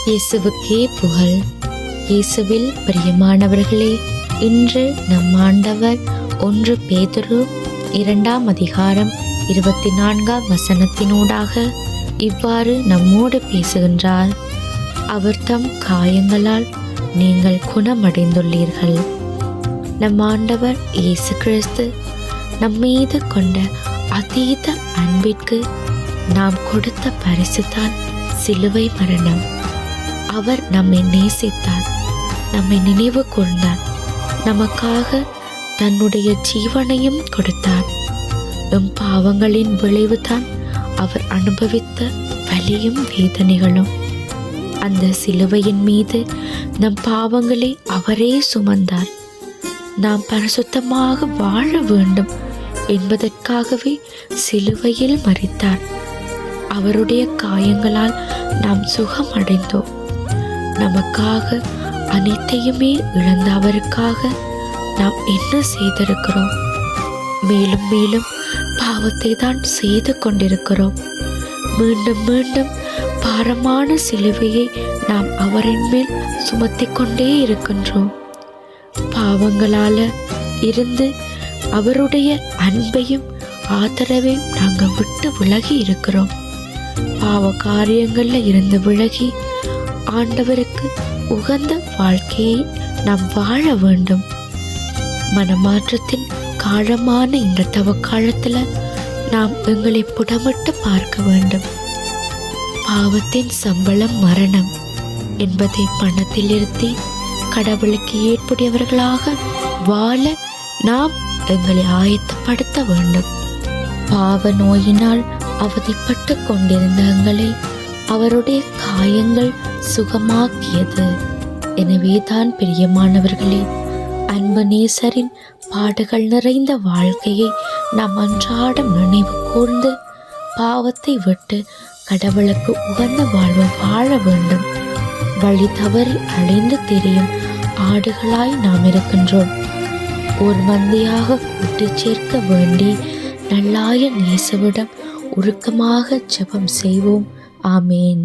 இயேசுவுக்கே புகழ். இயேசுவில் பிரியமானவர்களே, இன்று நம் ஆண்டவர் 1 பேதுரு 2 அதிகாரம் 24 வசனத்தினூடாக இவ்வாறு நம்மோடு பேசுகின்றார். அவர் தம் காயங்களால் நீங்கள் குணமடைந்துள்ளீர்கள். நம் ஆண்டவர் இயேசு கிறிஸ்து நம்மீது கொண்ட அதீத அன்பிற்கு நாம் கொடுத்த பரிசுதான் சிலுவை மரணம். அவர் நம்மை நேசித்தார், நம்மை நினைவு கூர்ந்தார், நமக்காக தன்னுடைய ஜீவனையும் கொடுத்தார். நம் பாவங்களின் விளைவுதான் அவர் அனுபவித்த வலியும் வேதனைகளும். அந்த சிலுவையின் மீது நம் பாவங்களை அவரே சுமந்தார். நாம் பரிசுத்தமாக வாழ வேண்டும் என்பதற்காகவே சிலுவையில் மரித்தார். அவருடைய காயங்களால் நாம் சுகம் அடைந்தோம். நமக்காக அனைத்தையுமே இழந்த அவருக்காக நாம் என்ன செய்திருக்கிறோம்? மேலும் மேலும் பாவத்தை தான் செய்து கொண்டிருக்கிறோம். மீண்டும் மீண்டும் பாரமான சிலுவையை நாம் அவரின் மேல் சுமத்தி கொண்டே இருக்கின்றோம். பாவங்களால இருந்து அவருடைய அன்பையும் ஆதரவையும் நாங்கள் விட்டு விலகி இருக்கிறோம். பாவ காரியங்கள்ல இருந்து விலகி ஆண்டவருக்கு உகந்த வாழ்க்கையை நாம் வாழ வேண்டும். மனமாற்றத்தின் காலமான இந்த தவக்காலத்துல நாம் எங்களை புடமிட்டு பார்க்க வேண்டும். பாவத்தின் சம்பளம் மரணம் என்பதை மனத்தில் இருத்தி கடவுளுக்கு ஏற்புடையவர்களாக வாழ நாம் எங்களை ஆயத்தப்படுத்த வேண்டும். பாவ நோயினால் அவதிப்பட்டு கொண்டிருந்த எங்களை அவருடைய காயங்கள் சுகமாக்கியது. எனவேதான் பிரியமானவர்களே, அன்பு நேசரின் பாடுகள் நிறைந்த வாழ்க்கையை நாம் அன்றாடம் நினைவு கூர்ந்து பாவத்தை விட்டு கடவுளுக்கு உகந்த வாழ்வு வாழ வேண்டும். வழி தவறி அடைந்து திரியும் ஆடுகளாய் நாம் இருக்கின்றோம். ஒரு மந்தையாக கூட்டி சேர்க்க வேண்டி நல்லாய நேசவிடம் உருக்கமாக ஜெபம் செய்வோம். ஆமேன்.